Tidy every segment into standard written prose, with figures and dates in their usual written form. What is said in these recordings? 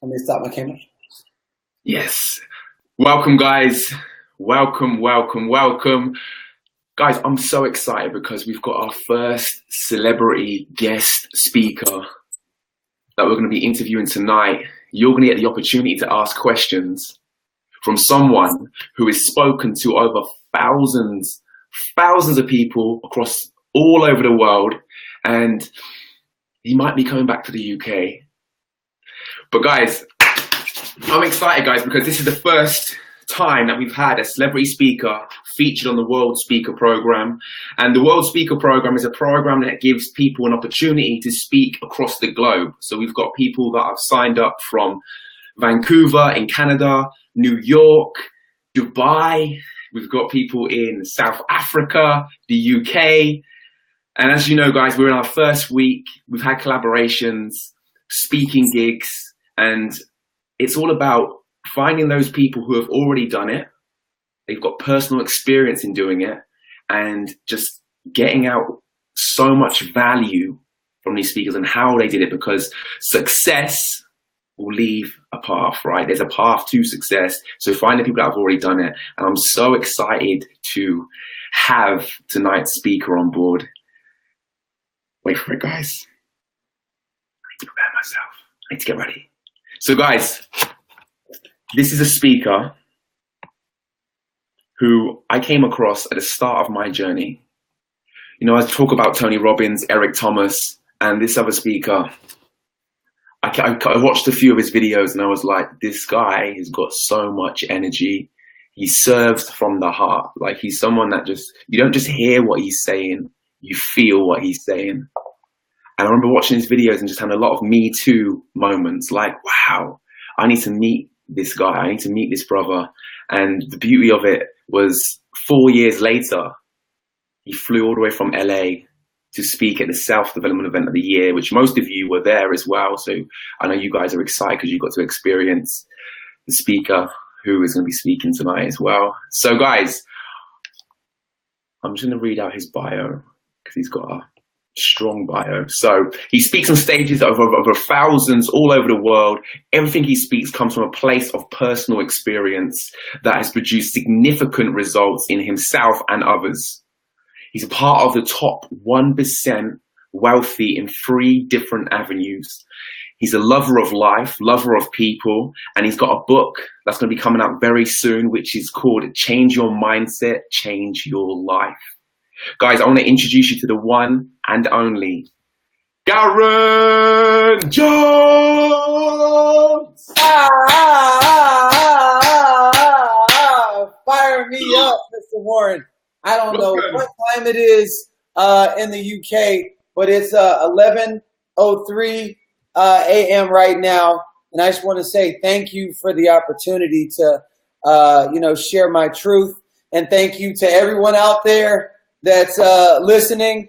Let me stop my camera. Yes. Welcome, guys. Welcome. Guys, I'm so excited because we've got our first celebrity guest speaker that we're going to be interviewing tonight. You're going to get the opportunity to ask questions from someone who has spoken to over thousands of people across all over the world, and he might be coming back to the UK. But guys, I'm excited, guys, because this is the first time that we've had a celebrity speaker featured on the World Speaker Program. And the World Speaker Program is a program that gives people an opportunity to speak across the globe. So we've got people that have signed up from Vancouver in Canada, New York, Dubai. We've got people in South Africa, the UK. And as you know, guys, we're in our first week. We've had collaborations, speaking gigs, and it's all about finding those people who have already done it. They've got personal experience in doing it, and just getting out so much value from these speakers and how they did it, because success will leave a path, right? There's a path to success. So find the people that have already done it. And I'm so excited to have tonight's speaker on board. Wait for it, guys. I need to prepare myself. I need to get ready. So guys, this is a speaker who I came across at the start of my journey. You know, I talk about Tony Robbins, Eric Thomas, and this other speaker. I watched a few of his videos and I was like, this guy has got so much energy. He serves from the heart. Like, he's someone that you don't just hear what he's saying, you feel what he's saying. And I remember watching his videos and just having a lot of Me Too moments, like, wow, I need to meet this guy. I need to meet this brother. And the beauty of it was 4 years later, he flew all the way from LA to speak at the Self-Development Event of the Year, which most of you were there as well. So I know you guys are excited because you got to experience the speaker who is going to be speaking tonight as well. So guys, I'm just going to read out his bio because he's got a strong bio. So he speaks on stages over thousands all over the world. Everything he speaks comes from a place of personal experience that has produced significant results in himself and others. He's a part of the top 1% wealthy in 3 different avenues. He's a lover of life, lover of people, and he's got a book that's going to be coming out very soon, which is called Change Your Mindset, Change Your Life. Guys, I want to introduce you to the one and only Garrain Jones! Fire me up, Mr. Warren. I don't know what time it is in the UK, but it's 11:03 a.m. right now. And I just want to say thank you for the opportunity to, share my truth. And thank you to everyone out there that's listening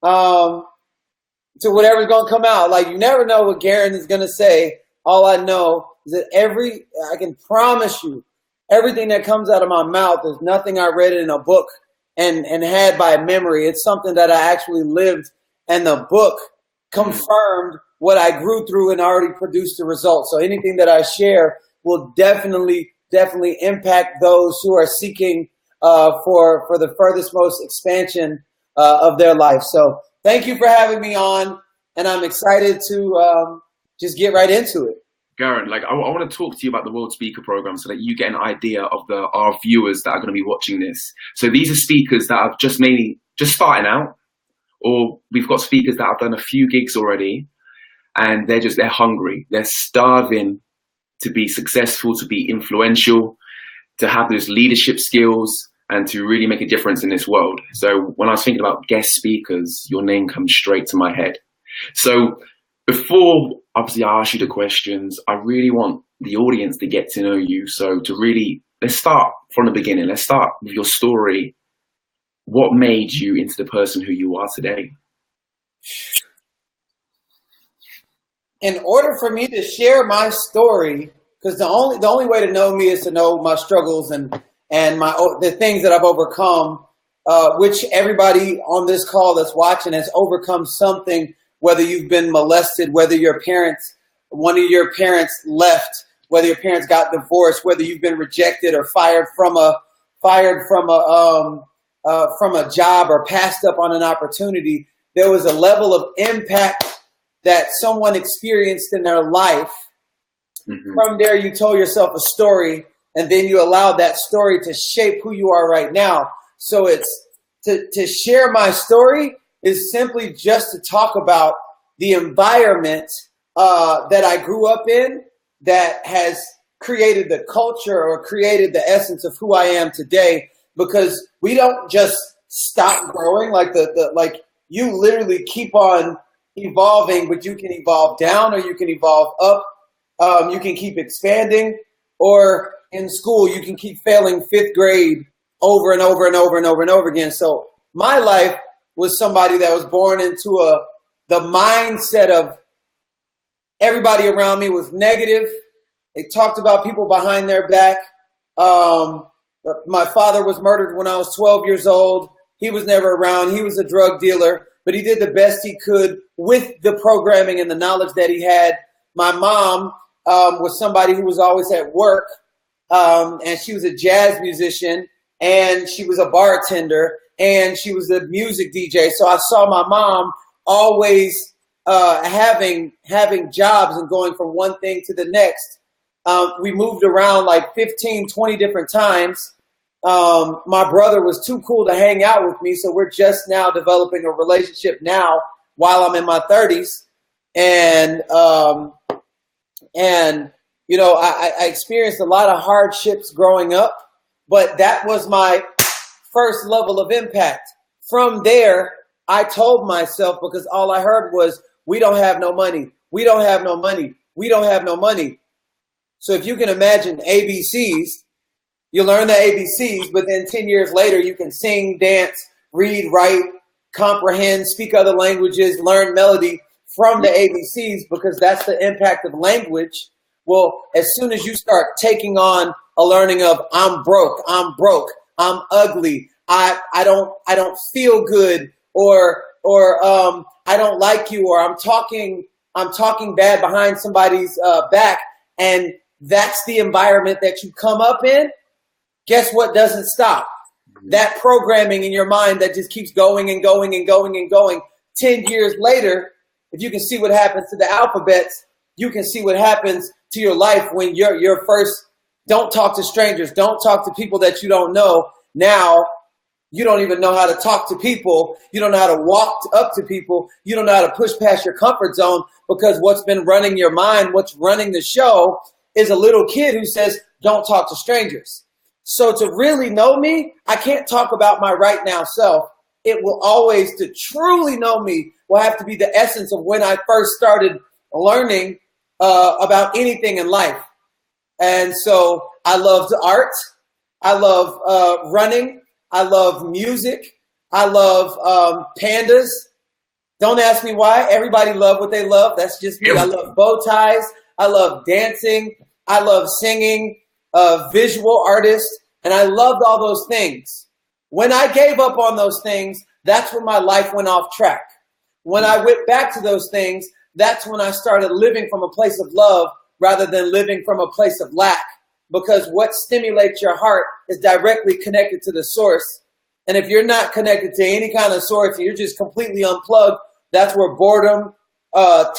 to whatever's going to come out. Like, you never know what Garrain is going to say. All I know is that I can promise you, everything that comes out of my mouth is nothing I read in a book and had by memory. It's something that I actually lived, and the book confirmed what I grew through and already produced the results. So anything that I share will definitely impact those who are seeking for the furthest most expansion of their life. So thank you for having me on, and I'm excited to just get right into it. Garrain, I want to talk to you about the World Speaker Program so that you get an idea of our viewers that are going to be watching this. So these are speakers that are just starting out, or we've got speakers that have done a few gigs already, and they're hungry. They're starving to be successful, to be influential, to have those leadership skills, and to really make a difference in this world. So when I was thinking about guest speakers, your name comes straight to my head. So before, obviously, I ask you the questions, I really want the audience to get to know you. So let's start from the beginning. Let's start with your story. What made you into the person who you are today? In order for me to share my story, because the only way to know me is to know my struggles and the things that I've overcome, which everybody on this call that's watching has overcome something, whether you've been molested, whether your parents one of your parents left, whether your parents got divorced, whether you've been rejected or fired from a job or passed up on an opportunity, there was a level of impact that someone experienced in their life. Mm-hmm. From there, you told yourself a story, and then you allowed that story to shape who you are right now. So it's to share my story is simply just to talk about the environment that I grew up in that has created the culture or created the essence of who I am today. Because we don't just stop growing, like like you literally keep on evolving, but you can evolve down or you can evolve up. You can keep expanding, or in school you can keep failing fifth grade over and over and over and over and over again. So my life was somebody that was born into the mindset of everybody around me was negative. They talked about people behind their back. My father was murdered when I was 12 years old. He was never around. He was a drug dealer, but he did the best he could with the programming and the knowledge that he had. My mom was somebody who was always at work, and she was a jazz musician, and she was a bartender, and she was a music DJ. So I saw my mom always having jobs and going from one thing to the next. We moved around like 15, 20 different times. My brother was too cool to hang out with me, so we're just now developing a relationship now while I'm in my 30s. And you know, I experienced a lot of hardships growing up, but that was my first level of impact. From there, I told myself, because all I heard was, we don't have no money. We don't have no money. We don't have no money. So if you can imagine ABCs, you learn the ABCs, but then 10 years later, you can sing, dance, read, write, comprehend, speak other languages, learn melody from the ABCs, because that's the impact of language. Well, as soon as you start taking on a learning of I'm broke, I'm ugly, I don't feel good, or I don't like you, or I'm talking bad behind somebody's back, and that's the environment that you come up in. Guess what doesn't stop? That programming in your mind that just keeps going and going and going and going. 10 years later, if you can see what happens to the alphabets, you can see what happens to your life when you're first, don't talk to strangers, don't talk to people that you don't know. Now, you don't even know how to talk to people. You don't know how to walk up to people. You don't know how to push past your comfort zone, because what's been running your mind, what's running the show, is a little kid who says, don't talk to strangers. So to really know me, I can't talk about my right now self. It will always, to truly know me, will have to be the essence of when I first started learning about anything in life. And so I loved art. I love running. I love music. I love pandas. Don't ask me why. Everybody love what they love. That's just me. I love bow ties. I love dancing. I love singing, visual artist. And I loved all those things. When I gave up on those things, that's when my life went off track. When I went back to those things, that's when I started living from a place of love rather than living from a place of lack. Because what stimulates your heart is directly connected to the source. And if you're not connected to any kind of source, you're just completely unplugged, that's where boredom,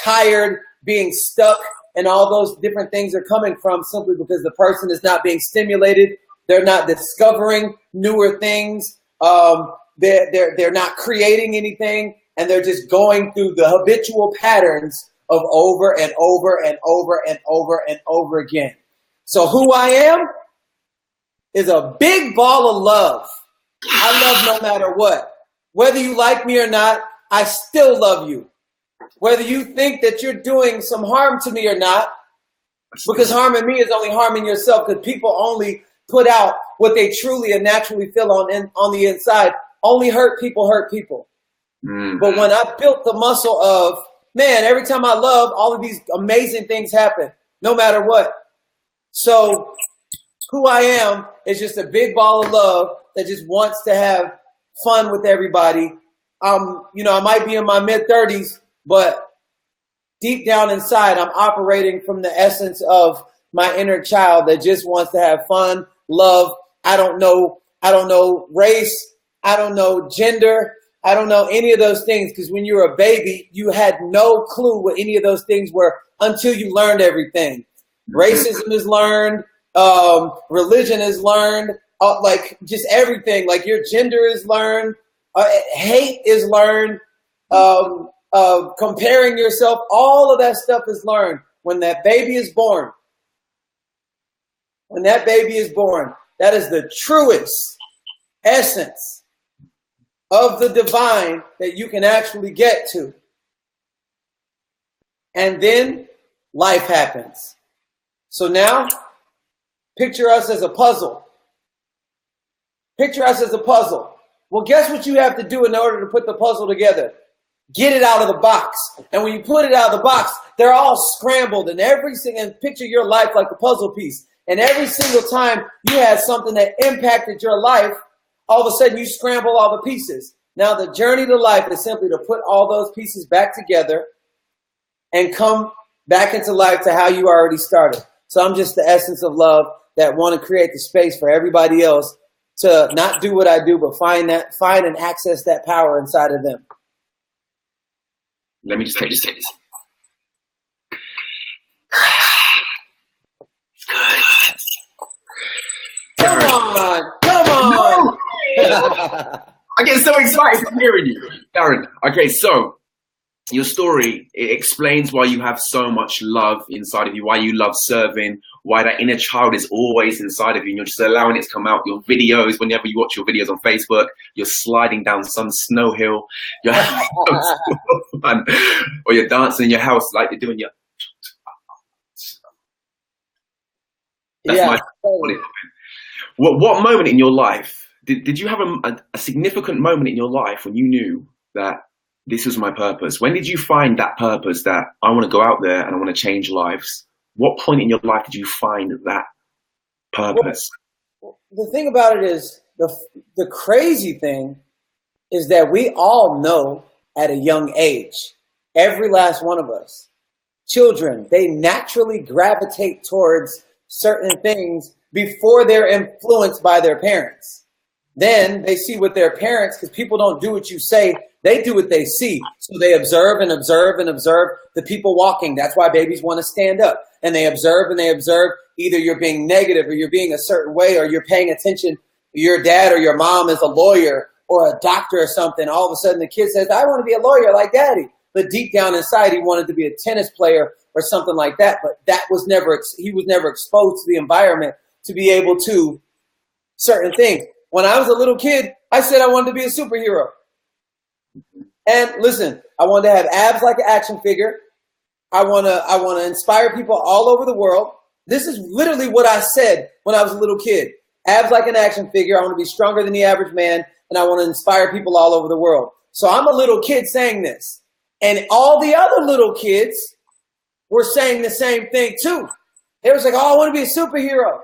tired, being stuck, and all those different things are coming from, simply because the person is not being stimulated. They're not discovering newer things. They're not creating anything, and they're just going through the habitual patterns of over and over and over and over and over again. So who I am is a big ball of love. I love no matter what. Whether you like me or not, I still love you. Whether you think that you're doing some harm to me or not, because harming me is only harming yourself, because people only put out what they truly and naturally feel on the inside. Only hurt people hurt people. Mm. But when I built the muscle of, man, every time I love, all of these amazing things happen, no matter what. So who I am is just a big ball of love that just wants to have fun with everybody. I might be in my mid-30s, but deep down inside, I'm operating from the essence of my inner child that just wants to have fun, love. I don't know race. I don't know gender. I don't know any of those things, because when you were a baby, you had no clue what any of those things were until you learned everything. Racism is learned. Religion is learned. Like just everything. Like your gender is learned. Hate is learned. Comparing yourself. All of that stuff is learned when that baby is born. When that baby is born, that is the truest essence of the divine that you can actually get to. And then life happens. So now, picture us as a puzzle. Picture us as a puzzle. Well, guess what you have to do in order to put the puzzle together? Get it out of the box. And when you put it out of the box, they're all scrambled. And picture your life like a puzzle piece. And every single time you had something that impacted your life, all of a sudden you scramble all the pieces. Now the journey to life is simply to put all those pieces back together and come back into life to how you already started. So I'm just the essence of love that want to create the space for everybody else to not do what I do, but find and access that power inside of them. Let me just take this. Come on. No. I get so excited from hearing you, Garrain. Okay, so your story, it explains why you have so much love inside of you, why you love serving, why that inner child is always inside of you, and you're just allowing it to come out. Your videos, whenever you watch your videos on Facebook, you're sliding down some snow hill, you're having fun, or you're dancing in your house like you're doing your... That's my story. What moment in your life, did you have a significant moment in your life when you knew that this was my purpose? When did you find that purpose that I want to go out there and I want to change lives? What point in your life did you find that purpose? Well, the thing about it is, the crazy thing is that we all know at a young age, every last one of us, children, they naturally gravitate towards certain things before they're influenced by their parents. Then they see what their parents, because people don't do what you say, they do what they see. So they observe and observe and observe the people walking. That's why babies want to stand up. And they observe and they observe, either you're being negative or you're being a certain way, or you're paying attention. Your dad or your mom is a lawyer or a doctor or something. All of a sudden the kid says, I want to be a lawyer like daddy. But deep down inside, he wanted to be a tennis player or something like that. But he was never exposed to the environment to be able to certain things. When I was a little kid, I said I wanted to be a superhero. And listen, I wanted to have abs like an action figure. I want to inspire people all over the world. This is literally what I said when I was a little kid. Abs like an action figure. I want to be stronger than the average man, and I want to inspire people all over the world. So I'm a little kid saying this. And all the other little kids were saying the same thing too. They was like, oh, I want to be a superhero.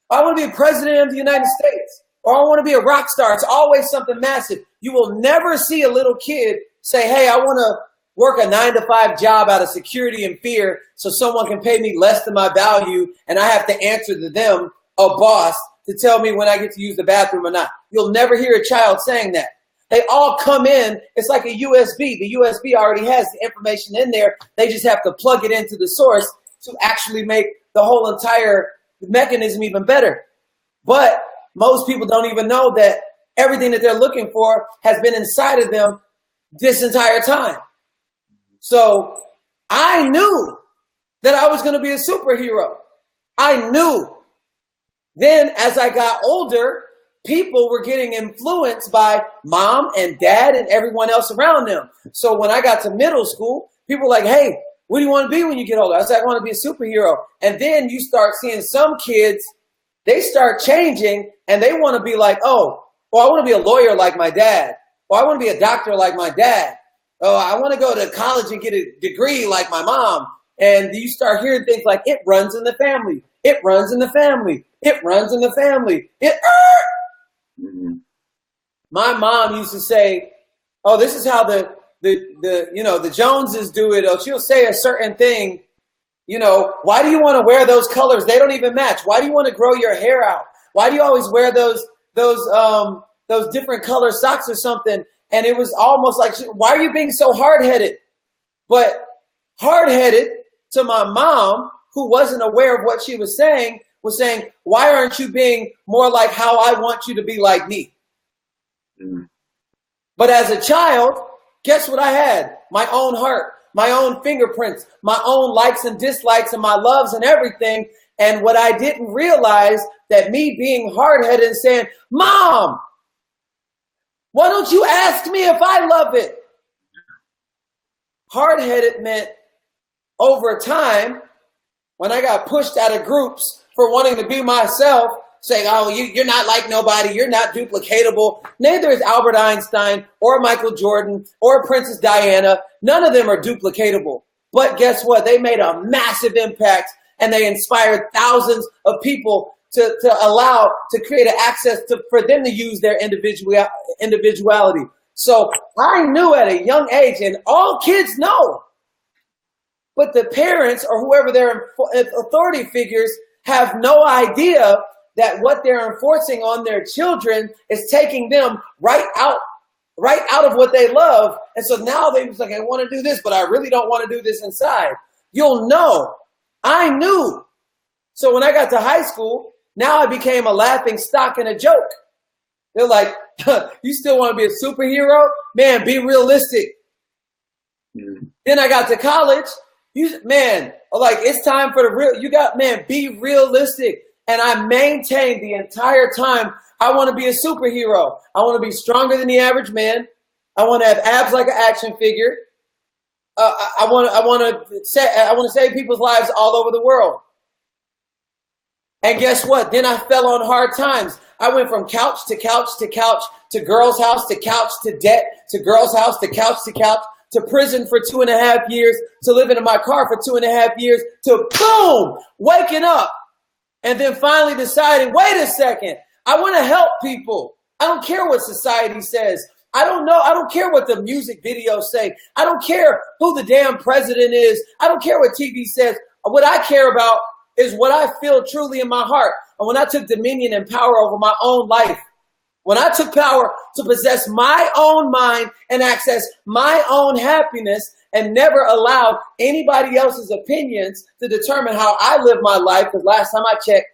I want to be a president of the United States. Or I want to be a rock star. It's always something massive. You will never see a little kid say, hey, I want to work a 9-to-5 job out of security and fear so someone can pay me less than my value and I have to answer to them, a boss, to tell me when I get to use the bathroom or not. You'll never hear a child saying that. They all come in. It's like a USB. The USB already has the information in there. They just have to plug it into the source to actually make the whole entire mechanism even better. But most people don't even know that everything that they're looking for has been inside of them this entire time. So I knew that I was going to be a superhero. I knew. Then as I got older, people were getting influenced by mom and dad and everyone else around them. So when I got to middle school, people were like, hey, what do you want to be when you get older? I said, I want to be a superhero. And then you start seeing some kids, they start changing and they want to be like, oh, well, I want to be a lawyer like my dad. Or I want to be a doctor like my dad. Oh, I want to go to college and get a degree like my mom. And you start hearing things like, it runs in the family. It runs in the family. It runs in the family. My mom used to say, oh, this is how the the Joneses do it, or she'll say a certain thing. Why do you want to wear those colors? They don't even match. Why do you want to grow your hair out? Why do you always wear those different color socks or something? And it was almost like, why are you being so hard-headed? But hard-headed to my mom, who wasn't aware of what she was saying, why aren't you being more like how I want you to be like me? Mm-hmm. But as a child, guess what I had? My own heart, my own fingerprints, my own likes and dislikes and my loves and everything. And what I didn't realize, that me being hard-headed and saying, Mom, why don't you ask me if I love it? Hard-headed meant over time, when I got pushed out of groups for wanting to be myself, saying, oh, you're not like nobody, you're not duplicatable. Neither is Albert Einstein or Michael Jordan or Princess Diana. None of them are duplicatable. But guess what? They made a massive impact, and they inspired thousands of people to create an access for them to use their individuality. So I knew at a young age, and all kids know, but the parents or whoever their authority figures have no idea that what they're enforcing on their children is taking them right out of what they love. And so now they're like, I want to do this, but I really don't want to do this inside. You'll know. I knew. So when I got to high school, now I became a laughing stock and a joke. They're like, you still want to be a superhero? Man, be realistic. Mm-hmm. Then I got to college. It's time for the real. Be realistic. And I maintained the entire time, I want to be a superhero. I want to be stronger than the average man. I want to have abs like an action figure. I want to save people's lives all over the world. And guess what? Then I fell on hard times. I went from couch to couch to couch to girl's house to couch to debt to girl's house to couch to prison for 2.5 years to living in my car for 2.5 years to boom, waking up. And then finally deciding, wait a second, I want to help people. I don't care what society says. I don't know. I don't care what the music videos say. I don't care who the damn president is. I don't care what TV says. What I care about is what I feel truly in my heart. And when I took dominion and power over my own life, when I took power to possess my own mind and access my own happiness and never allowed anybody else's opinions to determine how I live my life, because last time I checked,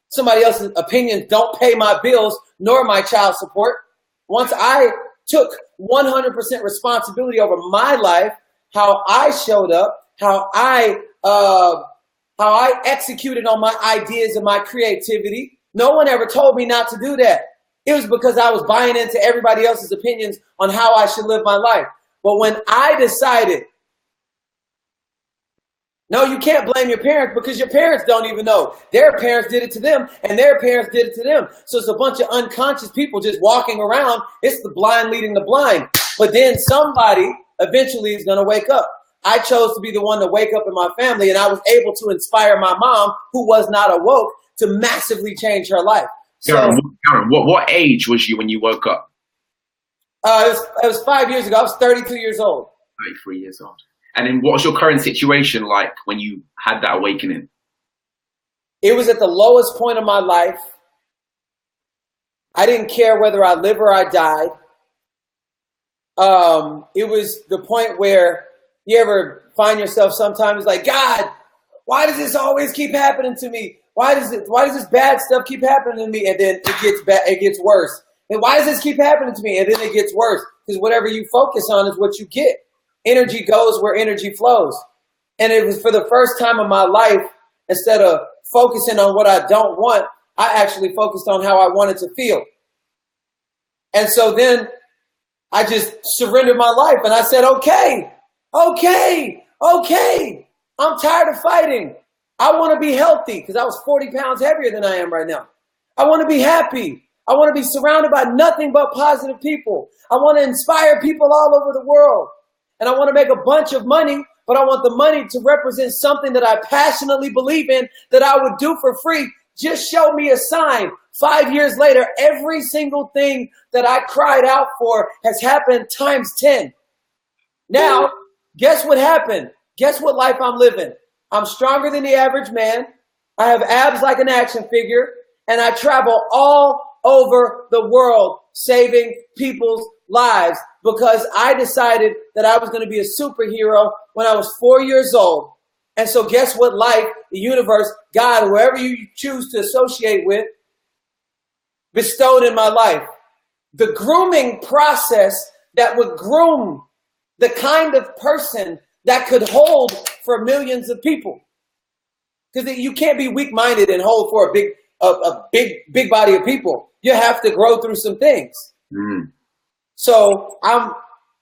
somebody else's opinions don't pay my bills nor my child support. Once I took 100% responsibility over my life, how I showed up, how I executed on my ideas and my creativity, no one ever told me not to do that. It was because I was buying into everybody else's opinions on how I should live my life. But when I decided, no, you can't blame your parents because your parents don't even know. Their parents did it to them and their parents did it to them. So it's a bunch of unconscious people just walking around. It's the blind leading the blind. But then somebody eventually is going to wake up. I chose to be the one to wake up in my family, and I was able to inspire my mom, who was not awoke, to massively change her life. So, Garrain, what age was you when you woke up? It was 5 years ago. I was 32 years old. 33 years old. And then what was your current situation like when you had that awakening? It was at the lowest point of my life. I didn't care whether I live or I died. It was the point where you ever find yourself sometimes like, God, why does this always keep happening to me? Why does this bad stuff keep happening to me? And then it gets bad, it gets worse. And why does this keep happening to me? And then it gets worse. Because whatever you focus on is what you get. Energy goes where energy flows. And it was for the first time in my life, instead of focusing on what I don't want, I actually focused on how I wanted to feel. And so then I just surrendered my life and I said, okay, I'm tired of fighting. I want to be healthy because I was 40 pounds heavier than I am right now. I want to be happy. I want to be surrounded by nothing but positive people. I want to inspire people all over the world. And I want to make a bunch of money, but I want the money to represent something that I passionately believe in that I would do for free. Just show me a sign. 5 years later, every single thing that I cried out for has happened times 10. Now, guess what happened? Guess what life I'm living? I'm stronger than the average man. I have abs like an action figure, and I travel all over the world saving people's lives because I decided that I was going to be a superhero when I was 4 years old. And so guess what life, the universe, God, whoever you choose to associate with, bestowed in my life. The grooming process that would groom the kind of person that could hold for millions of people. Because you can't be weak-minded and hold for a big body of people. You have to grow through some things. Mm. So I'm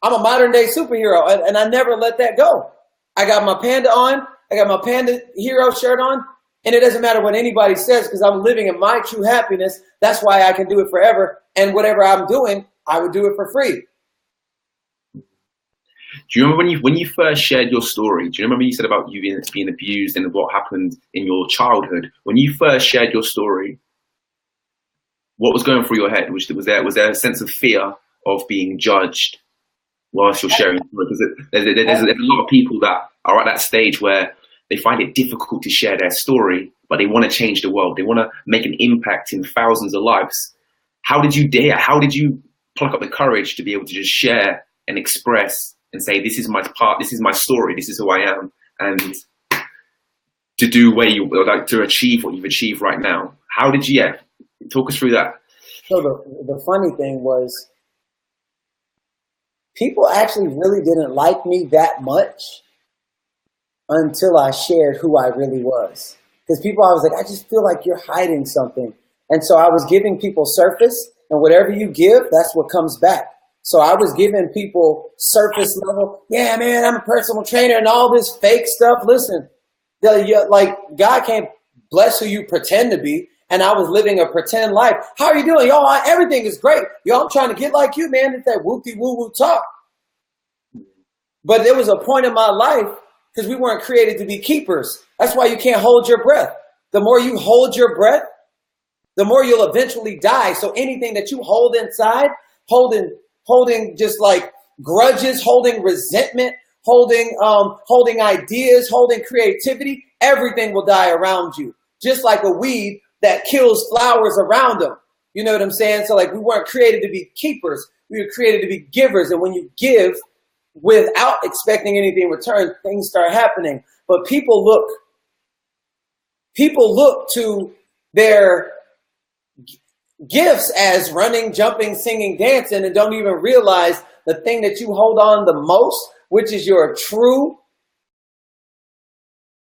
a modern day superhero, and I never let that go. I got my panda on. I got my panda hero shirt on, and it doesn't matter what anybody says because I'm living in my true happiness. That's why I can do it forever. And whatever I'm doing, I would do it for free. Do you remember when you first shared your story? Do you remember you said about you being abused and what happened in your childhood? When you first shared your story, what was going through your head? Was there a sense of fear of being judged whilst you're sharing? Because there's a lot of people that are at that stage where they find it difficult to share their story, but they want to change the world. They want to make an impact in thousands of lives. How did you dare? How did you pluck up the courage to be able to just share and express and say, this is my part, this is my story, this is who I am, and to do to achieve what you've achieved right now? How did you, talk us through that. So the funny thing was, people actually really didn't like me that much until I shared who I really was. Because people always like, I just feel like you're hiding something. And so I was giving people surface, and whatever you give, that's what comes back. So I was giving people surface level, yeah, man, I'm a personal trainer and all this fake stuff. Listen, like God can't bless who you pretend to be. And I was living a pretend life. How are you doing? Yo, everything is great. Yo, I'm trying to get like you, man. It's that whoopty-woo-woo talk. But there was a point in my life because we weren't created to be keepers. That's why you can't hold your breath. The more you hold your breath, the more you'll eventually die. So anything that you hold inside, holding just like grudges, holding resentment, holding ideas, holding creativity, everything will die around you. Just like a weed that kills flowers around them. You know what I'm saying? So like we weren't created to be keepers. We were created to be givers. And when you give without expecting anything in return, things start happening. But people look to their gifts as running, jumping, singing, dancing, and don't even realize the thing that you hold on the most, which is your true,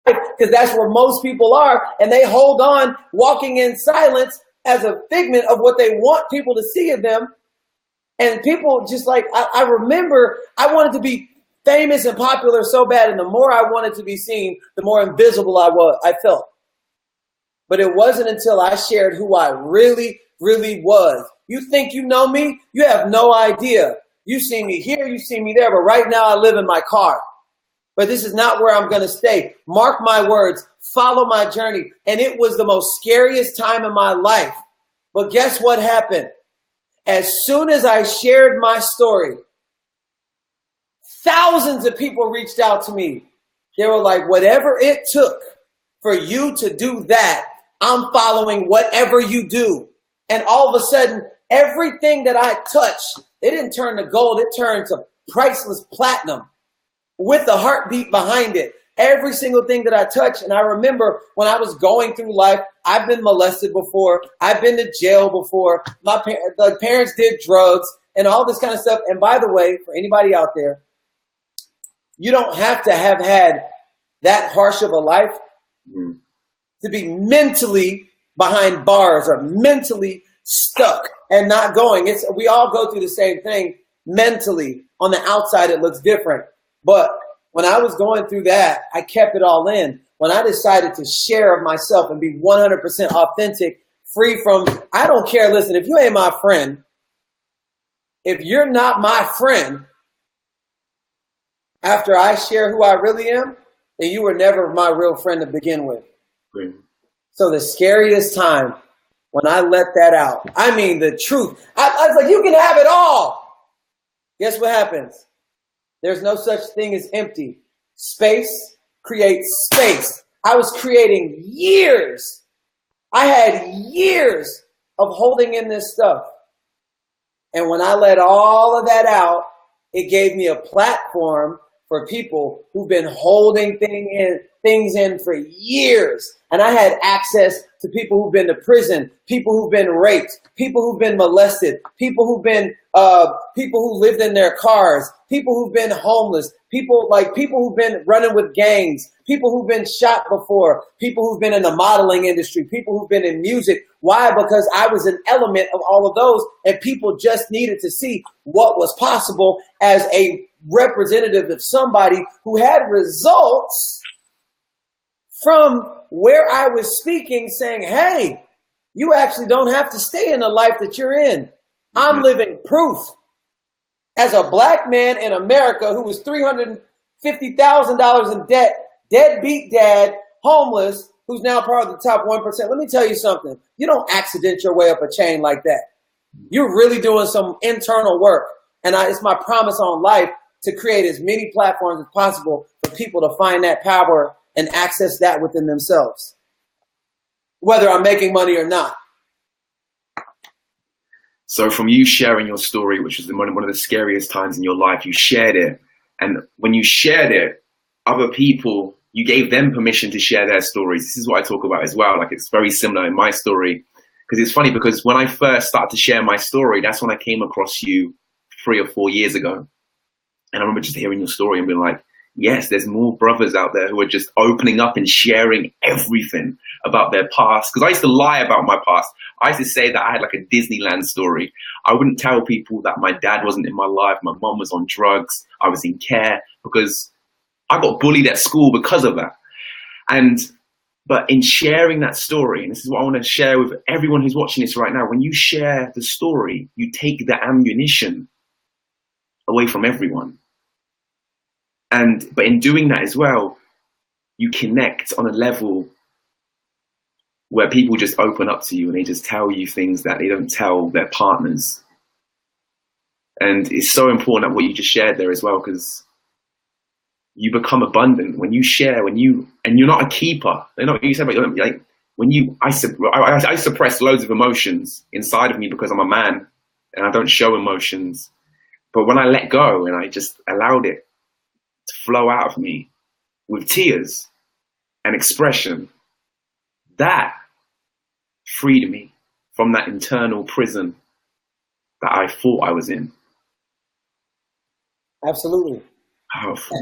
because that's where most people are, and they hold on walking in silence as a figment of what they want people to see of them. And people just like, I remember I wanted to be famous and popular so bad, and the more I wanted to be seen, the more invisible I felt. But it wasn't until I shared who I really was. You think you know me? You have no idea. You see me here, you see me there, but right now I live in my car. But this is not where I'm going to stay. Mark my words, follow my journey. And it was the most scariest time in my life. But guess what happened? As soon as I shared my story, thousands of people reached out to me. They were like, whatever it took for you to do that, I'm following whatever you do. And all of a sudden, everything that I touched, it didn't turn to gold. It turned to priceless platinum with a heartbeat behind it. Every single thing that I touched. And I remember when I was going through life, I've been molested before. I've been to jail before. My parents did drugs and all this kind of stuff. And by the way, for anybody out there, you don't have to have had that harsh of a life to be mentally behind bars or mentally stuck and not going. We all go through the same thing mentally. On the outside, it looks different. But when I was going through that, I kept it all in. When I decided to share of myself and be 100% authentic, free from, I don't care. Listen, if you ain't my friend, if you're not my friend, after I share who I really am, then you were never my real friend to begin with. Great. So the scariest time when I let that out, I mean the truth. I was like, you can have it all. Guess what happens? There's no such thing as empty. Space creates space. I was creating years. I had years of holding in this stuff. And when I let all of that out, it gave me a platform for people who've been holding things in for years. And I had access to people who've been to prison, people who've been raped, people who've been molested, people who lived in their cars, people who've been homeless, people who've been running with gangs, people who've been shot before, people who've been in the modeling industry, people who've been in music. Why? Because I was an element of all of those, and people just needed to see what was possible as a representative of somebody who had results from where I was speaking, saying, hey, you actually don't have to stay in the life that you're in. I'm living proof. As a black man in America who was $350,000 in debt, deadbeat dad, homeless, who's now part of the top 1%. Let me tell you something. You don't accident your way up a chain like that. You're really doing some internal work. And it's my promise on life to create as many platforms as possible for people to find that power and access that within themselves, whether I'm making money or not. So from you sharing your story, which was one of the scariest times in your life, you shared it. And when you shared it, other people, you gave them permission to share their stories. This is what I talk about as well. Like, it's very similar in my story. Because it's funny, because when I first started to share my story, that's when I came across you 3 or 4 years ago. And I remember just hearing your story and being like, yes, there's more brothers out there who are just opening up and sharing everything about their past. Because I used to lie about my past. I used to say that I had like a Disneyland story. I wouldn't tell people that my dad wasn't in my life. My mom was on drugs. I was in care, because I got bullied at school because of that. But in sharing that story, and this is what I want to share with everyone who's watching this right now, when you share the story, you take the ammunition away from everyone. But in doing that as well, you connect on a level where people just open up to you and they just tell you things that they don't tell their partners. And it's so important that what you just shared there as well, because you become abundant when you share, and you're not a keeper. You know, you said, like, I suppress loads of emotions inside of me because I'm a man and I don't show emotions. But when I let go and I just allowed it to flow out of me with tears and expression, that freed me from that internal prison that I thought I was in. Absolutely. Powerful.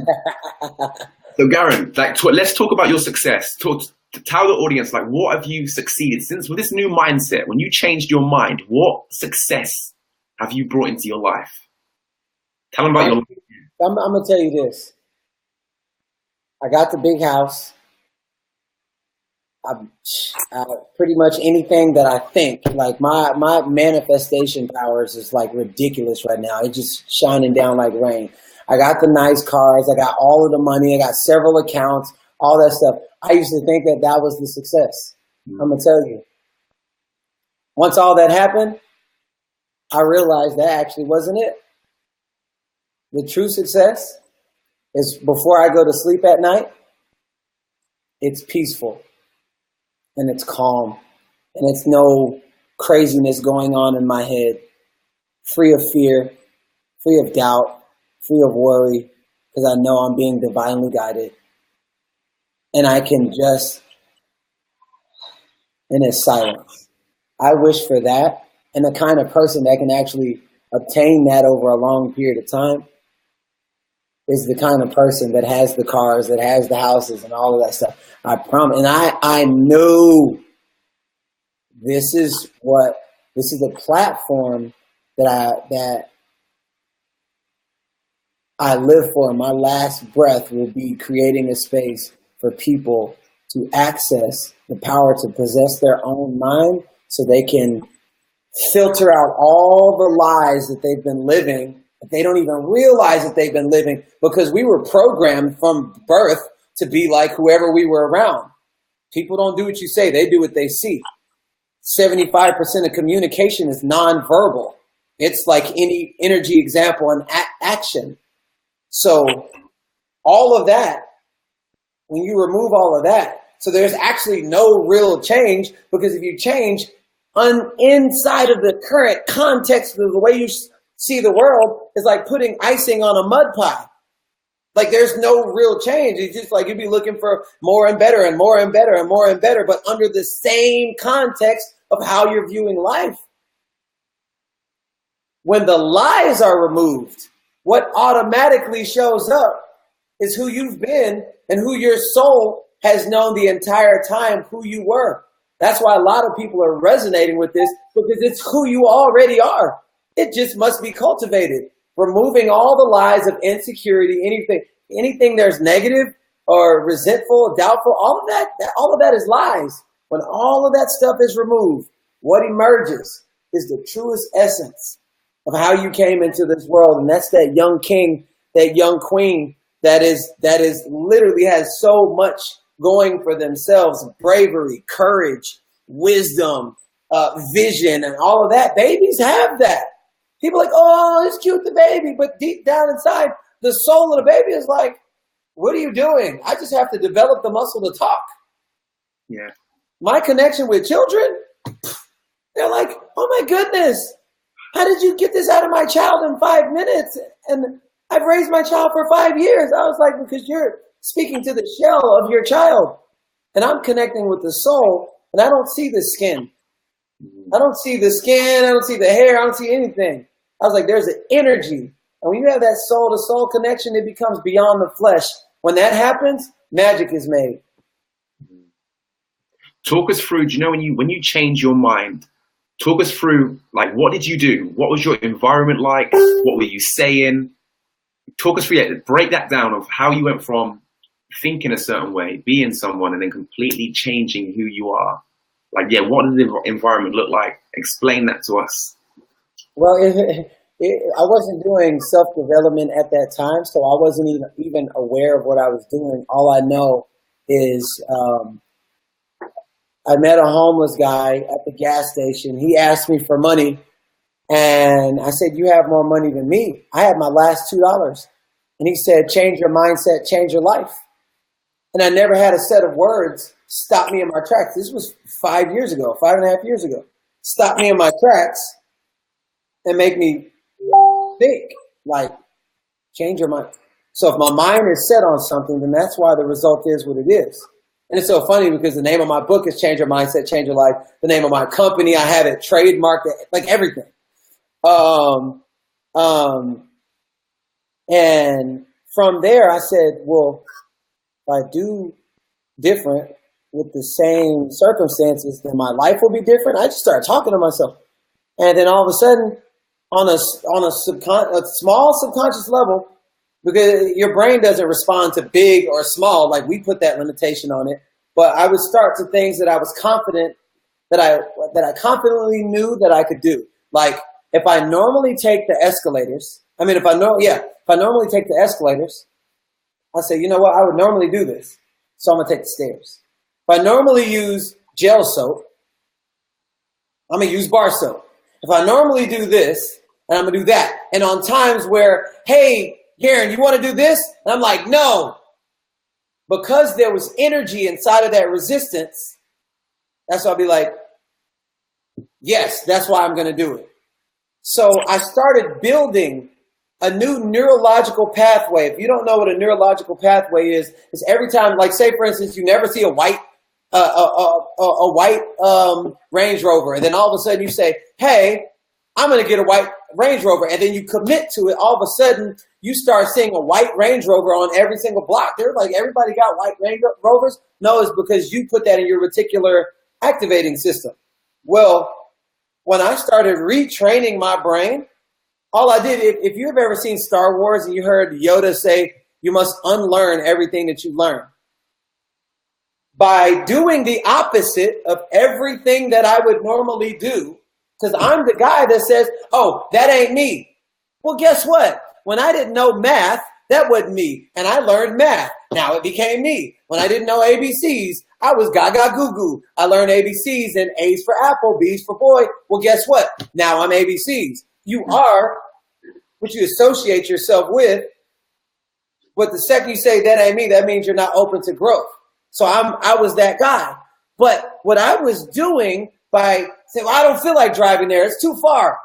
So Garrain, let's talk about your success. Tell the audience, like, what have you succeeded since with this new mindset? When you changed your mind, what success have you brought into your life? Tell them about your life. I'm gonna tell you this. I got the big house. Pretty much anything that I think, like my manifestation powers is like ridiculous right now. It's just shining down like rain. I got the nice cars. I got all of the money. I got several accounts, all that stuff. I used to think that was the success. I'm going to tell you. Once all that happened, I realized that actually wasn't it. The true success is before I go to sleep at night, it's peaceful and it's calm and it's no craziness going on in my head, free of fear, free of doubt, free of worry, because I know I'm being divinely guided. And I can just, in its silence. I wish for that. And the kind of person that can actually obtain that over a long period of time is the kind of person that has the cars, that has the houses and all of that stuff. I promise. And I know this is a platform that I live for. My last breath will be creating a space for people to access the power to possess their own mind so they can filter out all the lies that they've been living, that they don't even realize that they've been living, because we were programmed from birth to be like whoever we were around. People don't do what you say, they do what they see. 75% of communication is nonverbal. It's like any energy example and action. So all of that, when you remove all of that, so there's actually no real change, because if you change inside of the current context of the way you see the world, is like putting icing on a mud pie. Like there's no real change. It's just like you'd be looking for more and better and more and better and more and better, but under the same context of how you're viewing life. When the lies are removed, what automatically shows up is who you've been and who your soul has known the entire time who you were. That's why a lot of people are resonating with this, because it's who you already are. It just must be cultivated. Removing all the lies of insecurity, anything there's negative or resentful, doubtful, all of that is lies. When all of that stuff is removed, what emerges is the truest essence of how you came into this world. And that's that young king, that young queen that is literally has so much going for themselves: bravery, courage, wisdom, vision, and all of that. Babies have that. People are like, oh, it's cute, the baby. But deep down inside, the soul of the baby is like, what are you doing? I just have to develop the muscle to talk. Yeah. My connection with children, they're like, oh my goodness, how did you get this out of my child in 5 minutes? And I've raised my child for 5 years. I was like, because you're speaking to the shell of your child. And I'm connecting with the soul, and I don't see the skin. I don't see the skin. I don't see the hair. I don't see anything. I was like, there's an energy. And when you have that soul-to-soul connection, it becomes beyond the flesh. When that happens, magic is made. Talk us through, do you know when you change your mind, talk us through, like, what did you do? What was your environment like? What were you saying? Talk us through that. Break that down of how you went from thinking a certain way, being someone, and then completely changing who you are. Like, yeah, what did the environment look like? Explain that to us. Well, I wasn't doing self-development at that time, so I wasn't even aware of what I was doing. All I know is I met a homeless guy at the gas station. He asked me for money, and I said, you have more money than me. I had my last $2. And he said, change your mindset, change your life. And I never had a set of words stop me in my tracks. This was 5 years ago, 5.5 years ago. Stop me in my tracks and make me think, like, change your mind. So if my mind is set on something, then that's why the result is what it is. And it's so funny because the name of my book is Change Your Mindset, Change Your Life. The name of my company, I have it trademarked, like everything. And from there, I said, well, if I do different with the same circumstances, then my life will be different. I just started talking to myself. And then all of a sudden, on a small subconscious level, because your brain doesn't respond to big or small, like we put that limitation on it. But I would start to things that I was confident that I confidently knew that I could do. Like if I normally take the escalators, if I normally take the escalators, I say, you know what, I would normally do this, so I'm gonna take the stairs. If I normally use gel soap, I'm gonna use bar soap. If I normally do this, and I'm gonna do that. And on times where, hey, Garrain, you wanna do this? And I'm like, no. Because there was energy inside of that resistance, that's why I'll be like, yes, that's why I'm gonna do it. So I started building a new neurological pathway. If you don't know what a neurological pathway is every time, like say for instance, you never see a white Range Rover, and then all of a sudden you say, hey, I'm going to get a white Range Rover, and then you commit to it. All of a sudden you start seeing a white Range Rover on every single block. They're like, everybody got white Range Rovers? No, it's because you put that in your reticular activating system. Well, when I started retraining my brain, all I did, if you've ever seen Star Wars and you heard Yoda say, you must unlearn everything that you learn. By doing the opposite of everything that I would normally do, because I'm the guy that says, oh, that ain't me. Well, guess what? When I didn't know math, that wasn't me. And I learned math. Now it became me. When I didn't know ABCs, I was gaga goo goo. I learned ABCs and A's for apple, B's for boy. Well, guess what? Now I'm ABCs. You are what you associate yourself with. But the second you say that ain't me, that means you're not open to growth. So I was that guy. But what I was doing by saying, well, I don't feel like driving there. It's too far.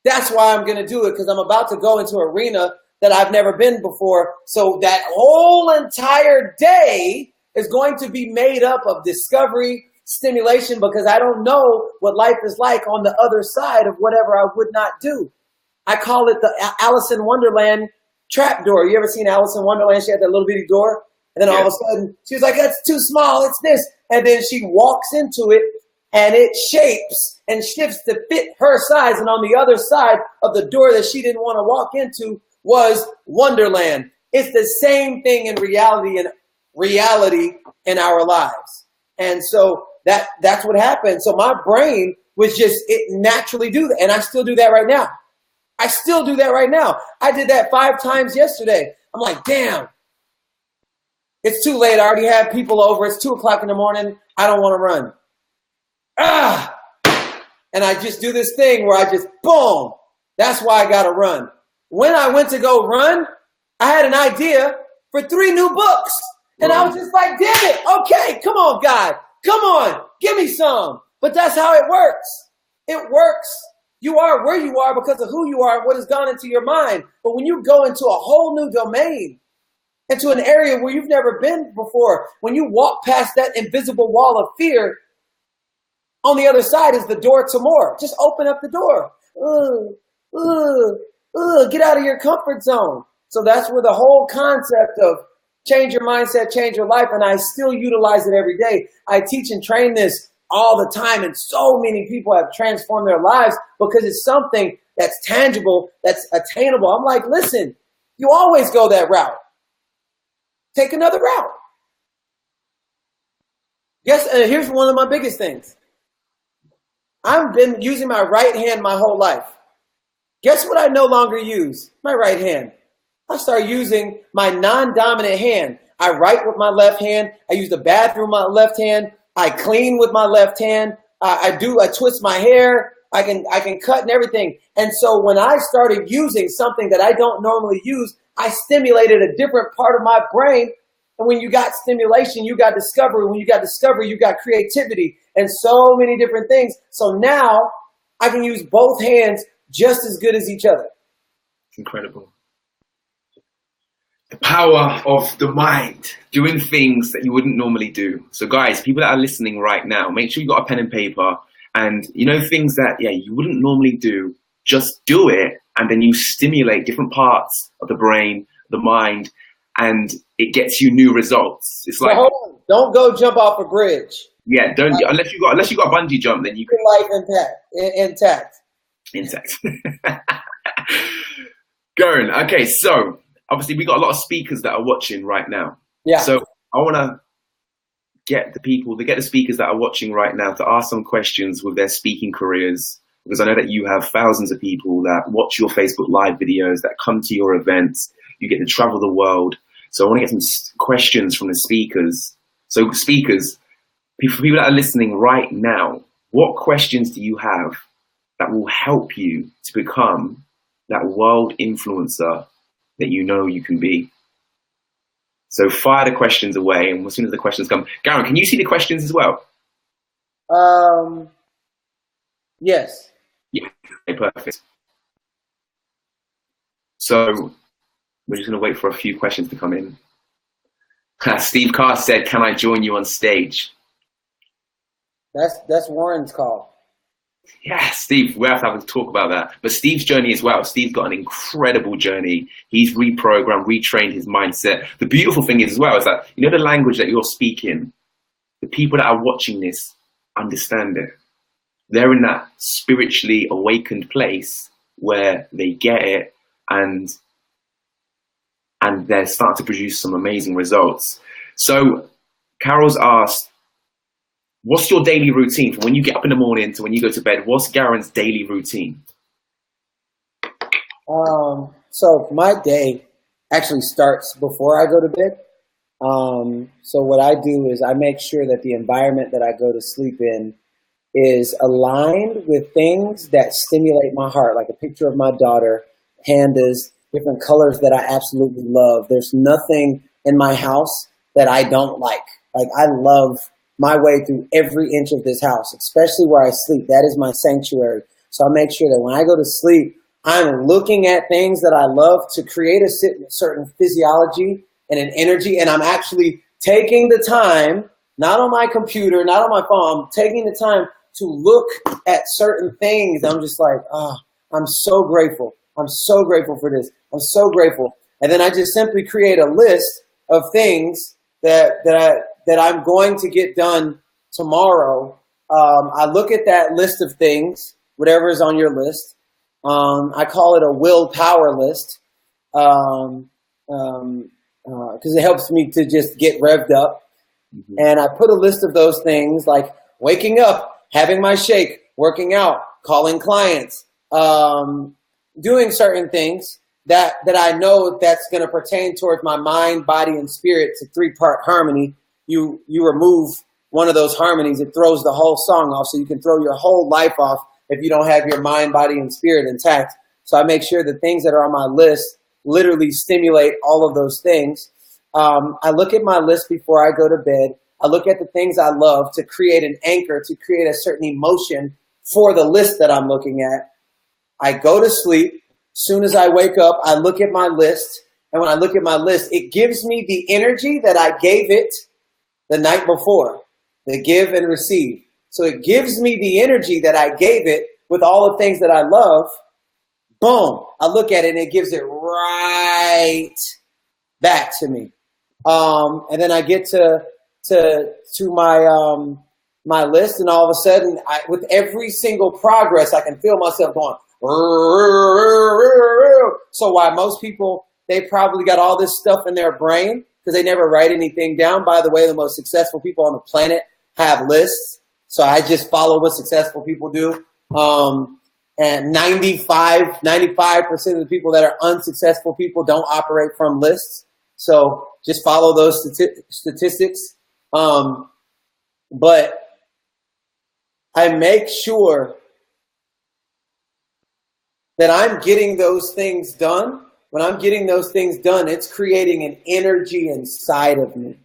That's why I'm going to do it, because I'm about to go into an arena that I've never been before. So that whole entire day is going to be made up of discovery, stimulation, because I don't know what life is like on the other side of whatever I would not do. I call it the Alice in Wonderland trap door. You ever seen Alice in Wonderland? She had that little bitty door. And then all of a sudden, she was like, that's too small. It's this. And then she walks into it, and it shapes and shifts to fit her size. And on the other side of the door that she didn't want to walk into was Wonderland. It's the same thing in reality in our lives. And so that's what happened. So my brain was just, it naturally do that. And I still do that right now. I did that 5 times yesterday. I'm like, damn, it's too late. I already have people over. It's 2:00 in the morning. I don't want to run. And I just do this thing where I just, boom, that's why I got to run. When I went to go run, I had an idea for 3 new books. And I was just like, damn it. Okay, come on, God. Come on, give me some. But that's how it works. It works. You are where you are because of who you are and what has gone into your mind. But when you go into a whole new domain, into an area where you've never been before, when you walk past that invisible wall of fear, on the other side is the door to more. Just open up the door. Get out of your comfort zone. So that's where the whole concept of change your mindset, change your life, and I still utilize it every day. I teach and train this all the time, and so many people have transformed their lives because it's something that's tangible, that's attainable. I'm like, listen, you always go that route. Take another route. Here's one of my biggest things. I've been using my right hand my whole life. Guess what I no longer use? My right hand. I start using my non-dominant hand. I write with my left hand. I use the bathroom with my left hand. I clean with my left hand. I twist my hair. I can cut and everything. And so when I started using something that I don't normally use, I stimulated a different part of my brain. And when you got stimulation, you got discovery. When you got discovery, you got creativity and so many different things. So now I can use both hands just as good as each other. Incredible. The power of the mind, doing things that you wouldn't normally do. So guys, people that are listening right now, make sure you got a pen and paper, and you know, things that you wouldn't normally do, just do it, and then you stimulate different parts of the brain, the mind, and it gets you new results. It's like, hold on. Don't go jump off a bridge. Yeah, don't unless you got a bungee jump, then you can life intact. Garrain, okay, so obviously we got a lot of speakers that are watching right now. Yeah. So I want to get the speakers that are watching right now to ask some questions with their speaking careers, because I know that you have thousands of people that watch your Facebook Live videos, that come to your events. You get to travel the world. So I want to get some questions from the speakers. So speakers, for people that are listening right now, what questions do you have that will help you to become that world influencer that you know you can be? So fire the questions away, and as soon as the questions come, Garrain, can you see the questions as well? Yes. Yeah, okay, perfect. So we're just going to wait for a few questions to come in. Steve Carr said, "Can I join you on stage?" That's Warren's call. Yeah, Steve, we have to have a talk about that. But Steve's journey as well. Steve's got an incredible journey. He's reprogrammed, retrained his mindset. The beautiful thing is as well is that, you know, the language that you're speaking, the people that are watching this understand it. They're in that spiritually awakened place where they get it, and they're starting to produce some amazing results. So Carol's asked, what's your daily routine from when you get up in the morning to when you go to bed? What's Garrain's daily routine? So my day actually starts before I go to bed. So what I do is I make sure that the environment that I go to sleep in is aligned with things that stimulate my heart, like a picture of my daughter, pandas, different colors that I absolutely love. There's nothing in my house that I don't like. Like, I love my way through every inch of this house, especially where I sleep. That is my sanctuary. So I make sure that when I go to sleep, I'm looking at things that I love to create a certain physiology and an energy. And I'm actually taking the time, not on my computer, not on my phone, I'm taking the time to look at certain things. I'm just like, oh, I'm so grateful. I'm so grateful for this. I'm so grateful. And then I just simply create a list of things that I'm going to get done tomorrow. I look at that list of things, whatever is on your list. I call it a willpower list because it helps me to just get revved up. Mm-hmm. And I put a list of those things like waking up, having my shake, working out, calling clients, doing certain things that I know that's going to pertain towards my mind, body, and spirit. It's a 3-part harmony. You remove one of those harmonies, it throws the whole song off. So you can throw your whole life off if you don't have your mind, body, and spirit intact. So I make sure the things that are on my list literally stimulate all of those things. I look at my list before I go to bed. I look at the things I love to create an anchor, to create a certain emotion for the list that I'm looking at. I go to sleep. Soon as I wake up, I look at my list. And when I look at my list, it gives me the energy that I gave it the night before, the give and receive. So it gives me the energy that I gave it with all the things that I love. Boom. I look at it and it gives it right back to me. And then I get to my list, and all of a sudden, with every single progress, I can feel myself going. So why most people, they probably got all this stuff in their brain because they never write anything down. By the way, the most successful people on the planet have lists. So I just follow what successful people do. And 95% of the people that are unsuccessful people don't operate from lists. So just follow those statistics. But I make sure that I'm getting those things done. When I'm getting those things done, it's creating an energy inside of me.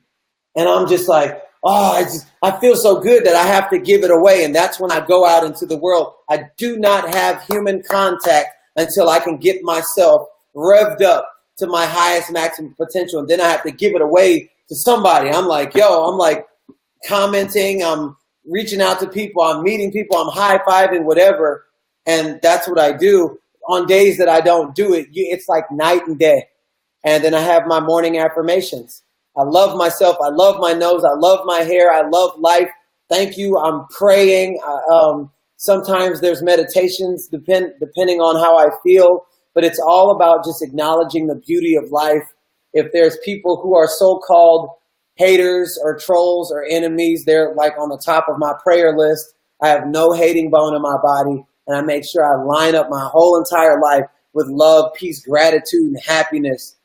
And I'm just like, oh, I feel so good that I have to give it away. And that's when I go out into the world. I do not have human contact until I can get myself revved up to my highest maximum potential. And then I have to give it away to somebody. I'm like commenting, I'm reaching out to people, I'm meeting people, I'm high-fiving, whatever. And that's what I do. On days that I don't do it, it's like night and day. And then I have my morning affirmations. I love myself. I love my nose. I love my hair. I love life. Thank you. I'm praying. Sometimes there's meditations depending on how I feel, but it's all about just acknowledging the beauty of life. If there's people who are so-called haters or trolls or enemies, they're like on the top of my prayer list. I have no hating bone in my body, and I make sure I line up my whole entire life with love, peace, gratitude, and happiness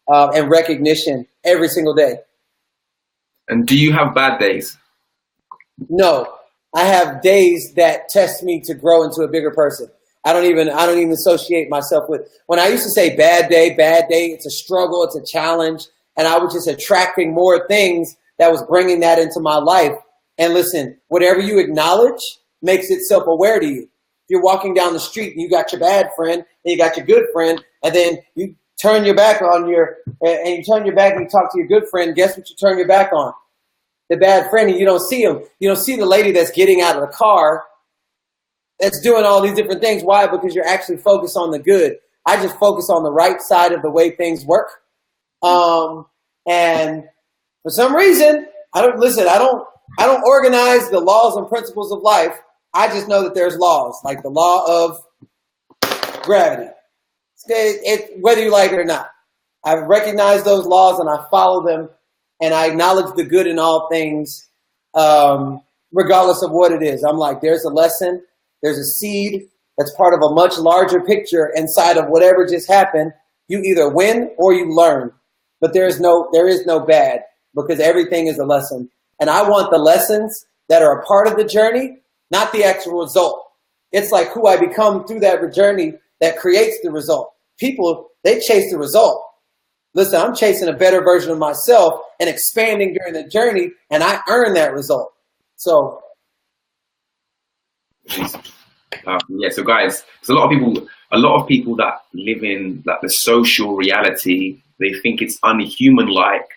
and recognition every single day. And do you have bad days? No. I have days that test me to grow into a bigger person. I don't even associate myself with. When I used to say bad day, it's a struggle, it's a challenge, and I was just attracting more things that was bringing that into my life. And listen, whatever you acknowledge makes itself aware to you. If you're walking down the street and you got your bad friend and you got your good friend, and then you turn your back and you talk to your good friend, guess what you turn your back on? The bad friend, and you don't see him. You don't see the lady that's getting out of the car that's doing all these different things. Why? Because you're actually focused on the good. I just focus on the right side of the way things work. And for some reason, I don't organize the laws and principles of life. I just know that there's laws, like the law of gravity. Whether you like it or not. I recognize those laws and I follow them, and I acknowledge the good in all things, regardless of what it is. I'm like, there's a lesson, there's a seed that's part of a much larger picture inside of whatever just happened. You either win or you learn, but there is no bad, because everything is a lesson. And I want the lessons that are a part of the journey, not the actual result. It's like who I become through that journey that creates the result. People, They chase the result. Listen, I'm chasing a better version of myself and expanding during the journey, and I earn that result. So, yeah. So, guys, there's a lot of people that live in like the social reality. They think it's unhuman-like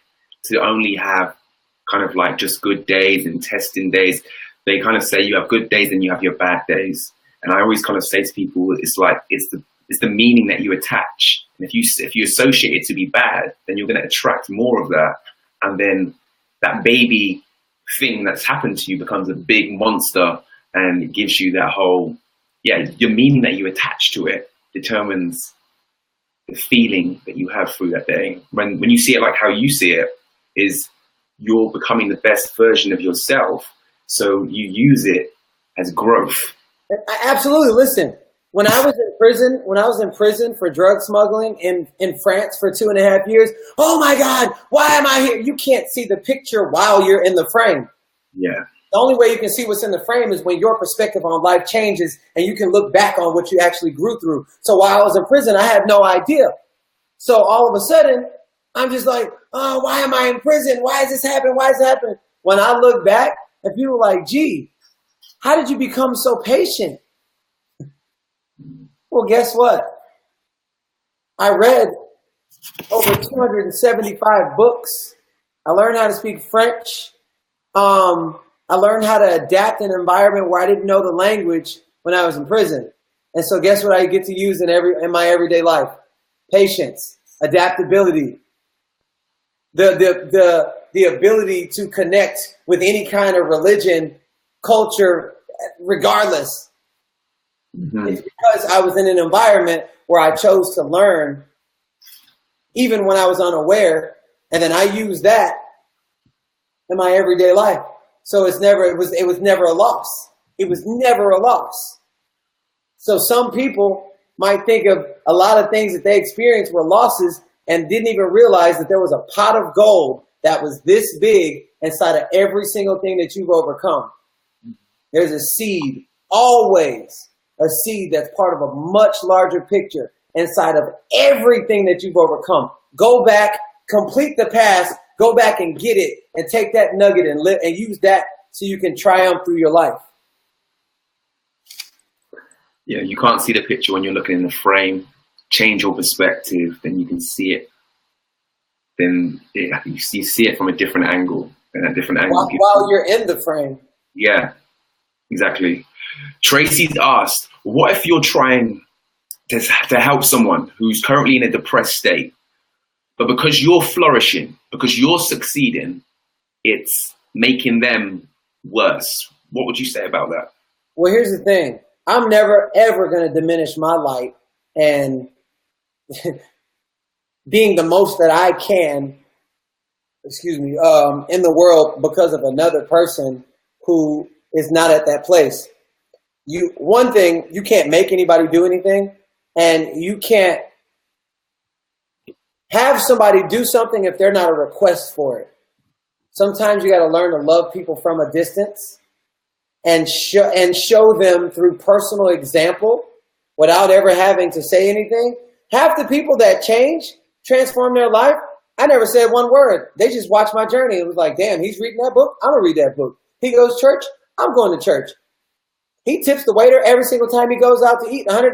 to only have kind of like just good days and testing days. They kind of say you have good days and you have your bad days. And I always kind of say to people, it's like it's the meaning that you attach. And if you associate it to be bad, then you're going to attract more of that. And then that baby thing that's happened to you becomes a big monster, and it gives you that whole, your meaning that you attach to it determines the feeling that you have through that day. When you see it like how you see it, is you're becoming the best version of yourself. So you use it as growth. Absolutely. Listen, when I was in prison for drug smuggling in France for 2.5 years, oh my God, why am I here? You can't see the picture while you're in the frame. Yeah. The only way you can see what's in the frame is when your perspective on life changes and you can look back on what you actually grew through. So while I was in prison, I had no idea. So all of a sudden, I'm just like, oh, why am I in prison? Why is this happening? Why is it happening? When I look back, and people are like, gee, how did you become so patient? Well, guess what? I read over 275 books. I learned how to speak French. I learned how to adapt in an environment where I didn't know the language when I was in prison. And so guess what I get to use in my everyday life? Patience, adaptability, the ability to connect with any kind of religion, culture, regardless. Mm-hmm. It's because I was in an environment where I chose to learn even when I was unaware, and then I used that in my everyday life. So it was never a loss. It was never a loss. So some people might think of a lot of things that they experienced were losses and didn't even realize that there was a pot of gold that was this big inside of every single thing that you've overcome. There's a seed, always a seed that's part of a much larger picture inside of everything that you've overcome. Go back, complete the past, go back and get it and take that nugget and use that so you can triumph through your life. Yeah, you can't see the picture when you're looking in the frame. Change your perspective, then you can see it. Then you see it from a different angle. And a different angle. While you're in the frame. Yeah, exactly. Tracy's asked, what if you're trying to help someone who's currently in a depressed state, but because you're flourishing, because you're succeeding, it's making them worse? What would you say about that? Well, here's the thing. I'm never, ever going to diminish my light and being the most that I can, in the world because of another person who is not at that place. One thing, you can't make anybody do anything, and you can't have somebody do something if they're not a request for it. Sometimes you got to learn to love people from a distance and show them through personal example without ever having to say anything. Half the people that transform their life, I never said one word. They just watched my journey. It was like, damn, he's reading that book. I'm going to read that book. He goes to church. I'm going to church. He tips the waiter every single time he goes out to eat $100.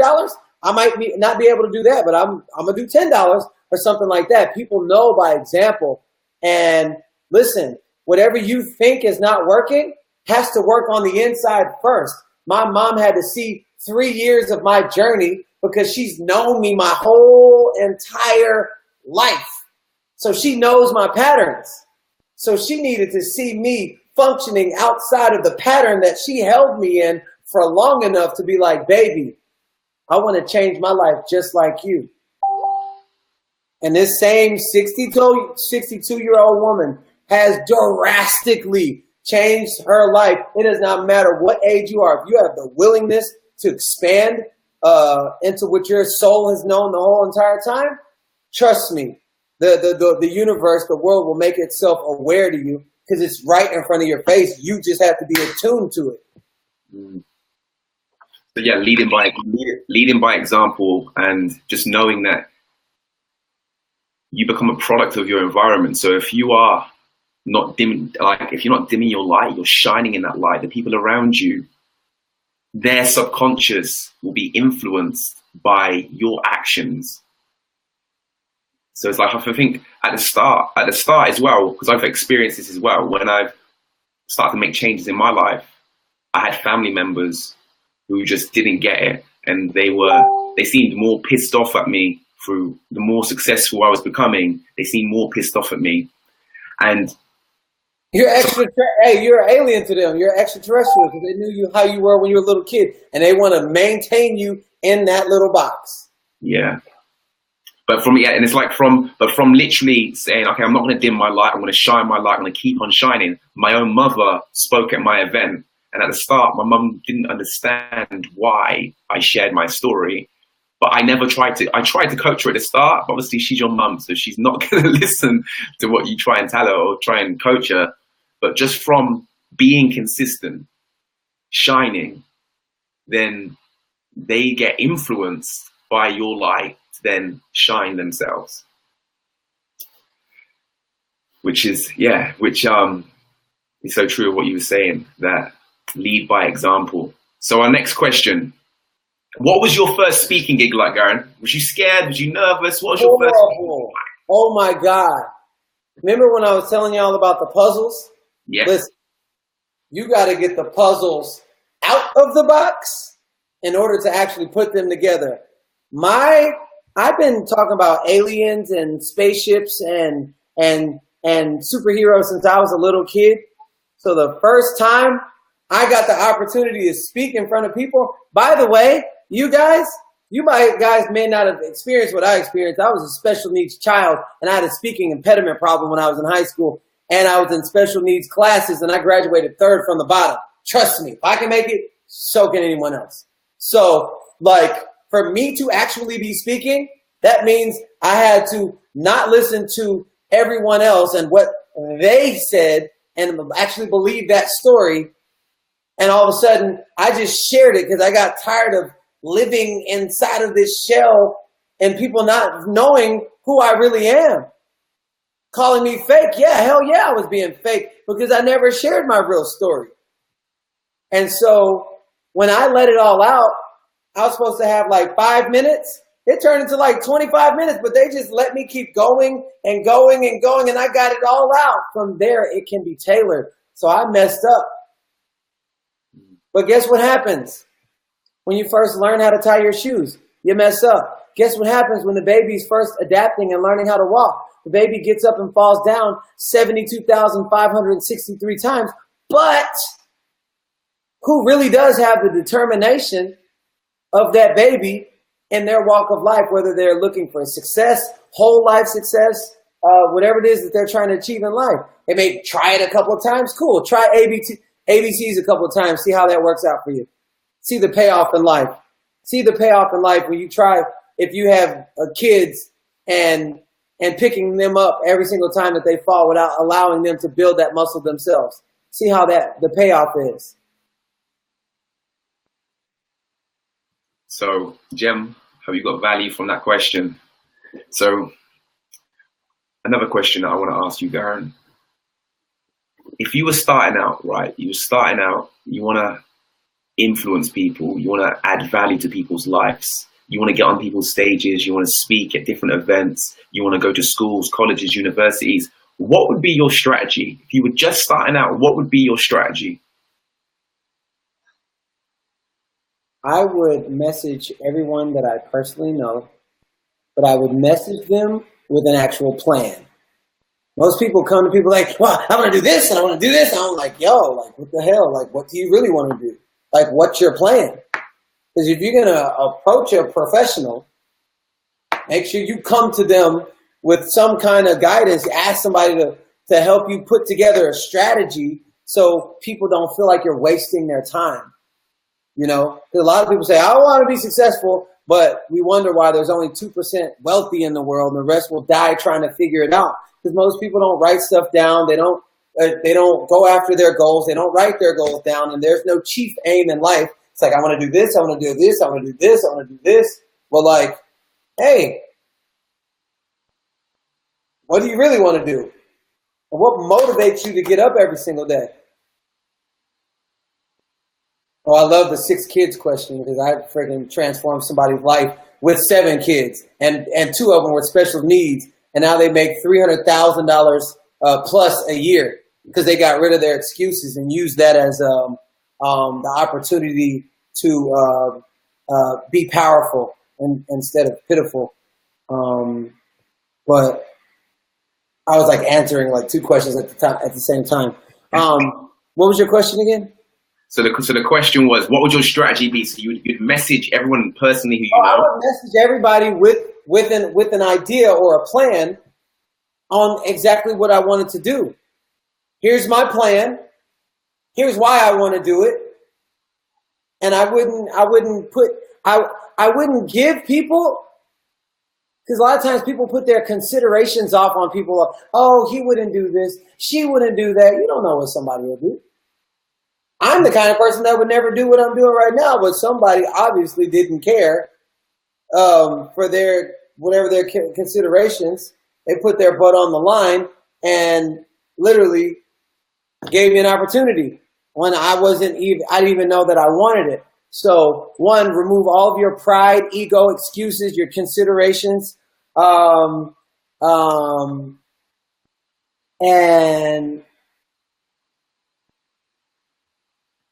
I might not be able to do that, but I'm going to do $10 or something like that. People know by example. And listen, whatever you think is not working has to work on the inside first. My mom had to see 3 years of my journey because she's known me my whole entire life. So she knows my patterns. So she needed to see me functioning outside of the pattern that she held me in for long enough to be like, baby, I want to change my life just like you. And this same 62-year-old woman has drastically changed her life. It does not matter what age you are. If you have the willingness to expand into what your soul has known the whole entire time, trust me, the universe, the world will make itself aware to you because it's right in front of your face. You just have to be attuned to it. So yeah, leading by example, and just knowing that you become a product of your environment. So if you are not dimming, if you're not dimming your light, you're shining in that light. The people around you, their subconscious will be influenced by your actions. So it's like, I think at the start as well, because I've experienced this as well, when I've started to make changes in my life, I had family members who just didn't get it. And they seemed more pissed off at me through the more successful I was becoming. They seemed more pissed off at me. And you're you're an alien to them. You're extraterrestrial because they knew how you were when you were a little kid, and they want to maintain you in that little box. Yeah. And it's like from literally saying, okay, I'm not going to dim my light. I'm going to shine my light. I'm going to keep on shining. My own mother spoke at my event. And at the start, my mum didn't understand why I shared my story. But I tried to coach her at the start. But obviously, she's your mum, so she's not going to listen to what you try and tell her or try and coach her. But just from being consistent, shining, then they get influenced by your light to then shine themselves. Which is so true of what you were saying, that lead by example. So our next question, what was your first speaking gig like, Garrain? Was you scared? Was you nervous? What was your first? Oh my God. Remember when I was telling y'all about the puzzles? Yeah. Listen, you got to get the puzzles out of the box in order to actually put them together. I've been talking about aliens and spaceships and superheroes since I was a little kid. So the first time I got the opportunity to speak in front of people, by the way, you guys may not have experienced what I experienced. I was a special needs child, and I had a speaking impediment problem when I was in high school, and I was in special needs classes, and I graduated third from the bottom. Trust me, if I can make it, so can anyone else. So, for me to actually be speaking, that means I had to not listen to everyone else and what they said and actually believe that story. And all of a sudden, I just shared it because I got tired of living inside of this shell and people not knowing who I really am. Calling me fake. Yeah, hell yeah, I was being fake because I never shared my real story. And so when I let it all out, I was supposed to have 5 minutes. It turned into 25 minutes, but they just let me keep going and going and going, and I got it all out. From there, it can be tailored. So I messed up. But guess what happens when you first learn how to tie your shoes? You mess up. Guess what happens when the baby's first adapting and learning how to walk? The baby gets up and falls down 72,563 times. But who really does have the determination of that baby in their walk of life, whether they're looking for success, whole life success, whatever it is that they're trying to achieve in life? They may try it a couple of times. Cool. Try ABCs a couple of times. See how that works out for you. See the payoff in life. See the payoff in life when you try, if you have kids and picking them up every single time that they fall without allowing them to build that muscle themselves. See how the payoff is. So, Jem, have you got value from that question? So, another question that I want to ask you, Garrain. If you were starting out, right, you want to influence people, you want to add value to people's lives, you want to get on people's stages, you want to speak at different events, you want to go to schools, colleges, universities. What would be your strategy? If you were just starting out, what would be your strategy? I would message everyone that I personally know, but I would message them with an actual plan. Most people come to people like, well, I want to do this and I want to do this. And I'm like, yo, what the hell? What do you really want to do? What's your plan? Because if you're going to approach a professional, make sure you come to them with some kind of guidance. Ask somebody to help you put together a strategy so people don't feel like you're wasting their time. You know, a lot of people say, I want to be successful, but we wonder why there's only 2% wealthy in the world and the rest will die trying to figure it out. Because most people don't write stuff down. They don't go after their goals. They don't write their goals down. And there's no chief aim in life. It's like, I want to do this. I want to do this. I want to do this. I want to do this. Well, hey, What do you really want to do? And what motivates you to get up every single day? Oh, I love the 6 kids question because I freaking transformed somebody's life with 7 kids, and 2 of them were special needs, and now they make $300,000 plus a year because they got rid of their excuses and used that as the opportunity to be powerful instead of pitiful. But I was like answering like 2 questions at the same time. What was your question again? So the question was, what would your strategy be? So you'd message everyone personally who you know. I would message everybody with an idea or a plan on exactly what I wanted to do. Here's my plan. Here's why I want to do it. And I wouldn't give people, because a lot of times people put their considerations off on people. Oh, he wouldn't do this. She wouldn't do that. You don't know what somebody will do. I'm the kind of person that would never do what I'm doing right now, but somebody obviously didn't care for their whatever their considerations. They put their butt on the line and literally gave me an opportunity when I didn't even know that I wanted it. So 1, remove all of your pride, ego, excuses, your considerations, and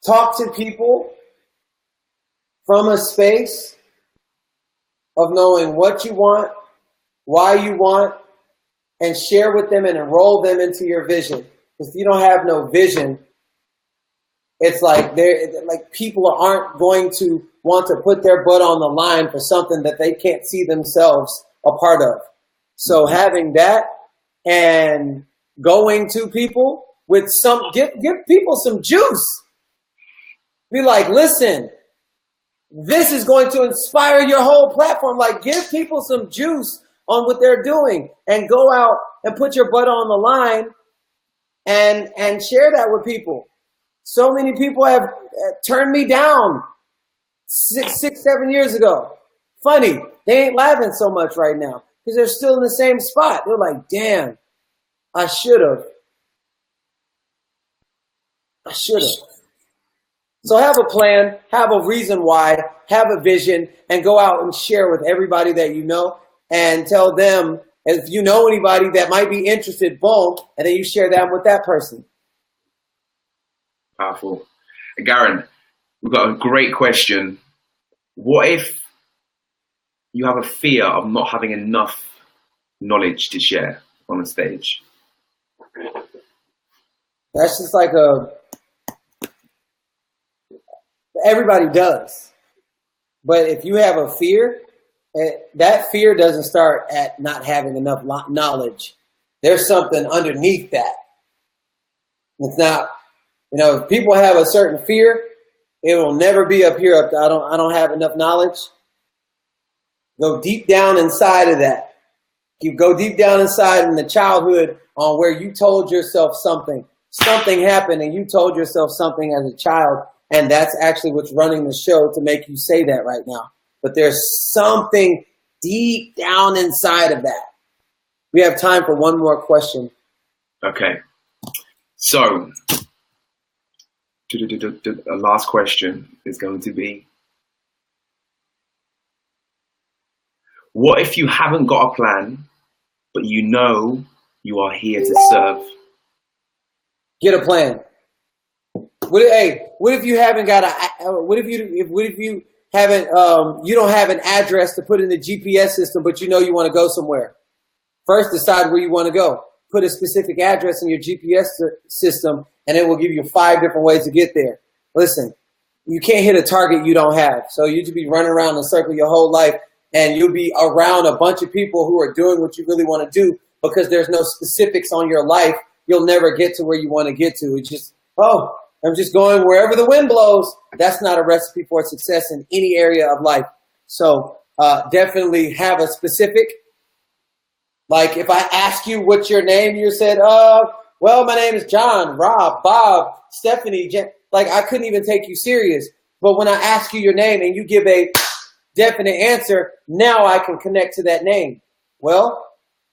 talk to people from a space of knowing what you want, why you want, and share with them and enroll them into your vision. Because if you don't have no vision, it's like people aren't going to want to put their butt on the line for something that they can't see themselves a part of. So having that and going to people with give people some juice. Be like, listen, this is going to inspire your whole platform. Like, give people some juice on what they're doing and go out and put your butt on the line and share that with people. So many people have turned me down 6, 7 years ago. Funny, they ain't laughing so much right now because they're still in the same spot. They're like, damn, I should have. So have a plan, have a reason why, have a vision, and go out and share with everybody that you know and tell them if you know anybody that might be interested, boom, and then you share that with that person. Powerful. Garrain, we've got a great question. What if you have a fear of not having enough knowledge to share on the stage? That's just like everybody does. But if you have a fear, that fear doesn't start at not having enough knowledge. There's something underneath that. It's not, if people have a certain fear, it will never be up here. I don't have enough knowledge. Go deep down inside of that. You go deep down inside in the childhood on where you told yourself something. Something happened and you told yourself something as a child. And that's actually what's running the show to make you say that right now. But there's something deep down inside of that. We have time for one more question. Okay. So, the last question is going to be, what if you haven't got a plan, but you know you are here to serve? Get a plan. What if you haven't got what if you haven't you don't have an address to put in the GPS system, but you know you want to go somewhere? First, decide where you want to go. Put a specific address in your GPS system, and it will give you 5 different ways to get there. Listen, you can't hit a target you don't have. So you just be running around in a circle your whole life, and you'll be around a bunch of people who are doing what you really want to do because there's no specifics on your life. You'll never get to where you want to get to. It's just, I'm just going wherever the wind blows. That's not a recipe for success in any area of life. So definitely have a specific. Like if I ask you what's your name, you said, well, my name is John, Rob, Bob, Stephanie. Like I couldn't even take you serious. But when I ask you your name and you give a definite answer, now I can connect to that name. Well,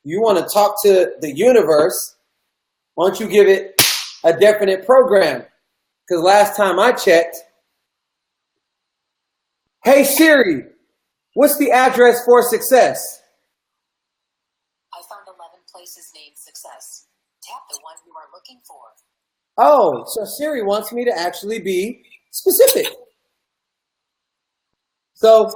you want to talk to the universe, why don't you give it a definite program? Because last time I checked, hey Siri, what's the address for success? I found 11 places named Success. Tap the one you are looking for. Oh, so Siri wants me to actually be specific. So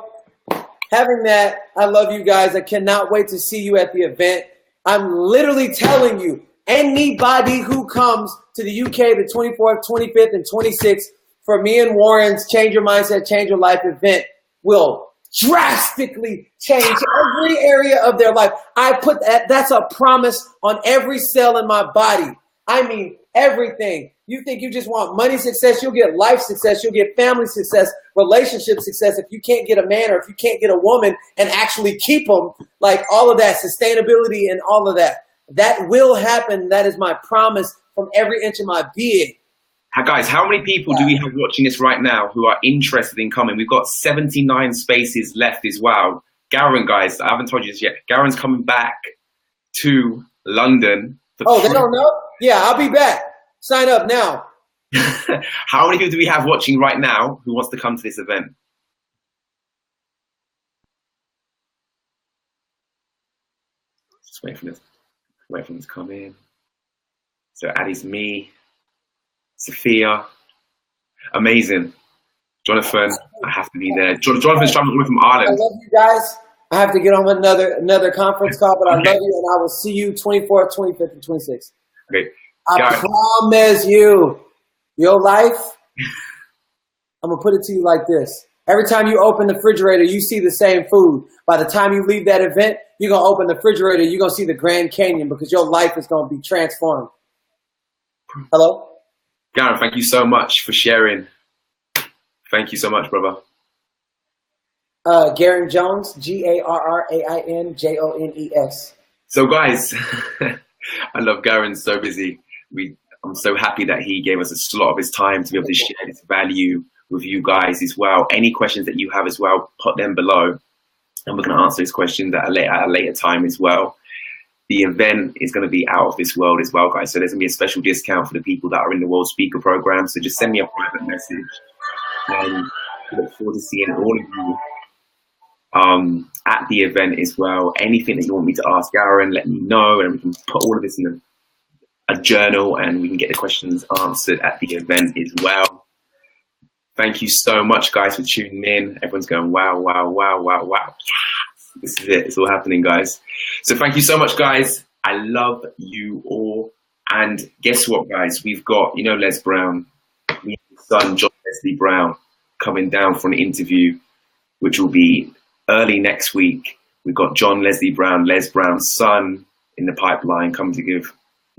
having that, I love you guys. I cannot wait to see you at the event. I'm literally telling you, anybody who comes to the UK the 24th, 25th, and 26th for me and Warren's Change Your Mindset, Change Your Life event will drastically change every area of their life. I put that's a promise on every cell in my body. I mean, everything. You think you just want money success, you'll get life success, you'll get family success, relationship success. If you can't get a man or if you can't get a woman and actually keep them, like all of that, sustainability and all of that, that will happen. That is my promise from every inch of my being. Guys, how many people do we have watching this right now who are interested in coming? We've got 79 spaces left as well. Garrain, guys, I haven't told you this yet. Garrain's coming back to London. Oh, they don't know? Yeah, I'll be back. Sign up now. How many people do we have watching right now who wants to come to this event? Just wait for them to come in. So Addie's me. Sophia, amazing. Jonathan, I have to be there. Jonathan's traveling from Ireland. I love you guys. I have to get on another conference call, but I love you, and I will see you 24th, 25th, and 26th. Okay. I promise you, your life, I'm going to put it to you like this. Every time you open the refrigerator, you see the same food. By the time you leave that event, you're going to open the refrigerator, you're going to see the Grand Canyon because your life is going to be transformed. Hello? Garrain, thank you so much for sharing. Thank you so much, brother. Garrain Jones, GarrainJones. So guys, I love Garrain, so busy. I'm so happy that he gave us a slot of his time to be able to share this value with you guys as well. Any questions that you have as well, put them below. And we're going to answer those questions at a later time as well. The event is going to be out of this world as well, guys. So there's going to be a special discount for the people that are in the World Speaker Program. So just send me a private message. And I look forward to seeing all of you at the event as well. Anything that you want me to ask Garrain, let me know. And we can put all of this in a journal and we can get the questions answered at the event as well. Thank you so much, guys, for tuning in. Everyone's going, wow, wow, wow, wow, wow. This is it. It's all happening, guys. So thank you so much, guys. I love you all. And guess what, guys? We've got, Les Brown, me and his son, John Leslie Brown, coming down for an interview, which will be early next week. We've got John Leslie Brown, Les Brown's son, in the pipeline, coming to give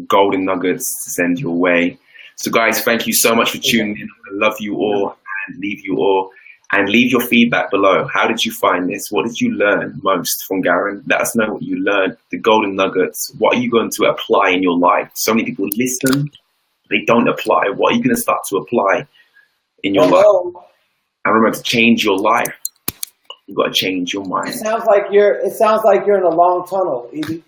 golden nuggets to send your way. So, guys, thank you so much for tuning in. I love you all and leave you all. And leave your feedback below. How did you find this? What did you learn most from Garrain? Let us know what you learned, the golden nuggets. What are you going to apply in your life? So many people listen, they don't apply. What are you going to start to apply in your life? And remember, to change your life, you've got to change your mind. It sounds like you're in a long tunnel, Evie.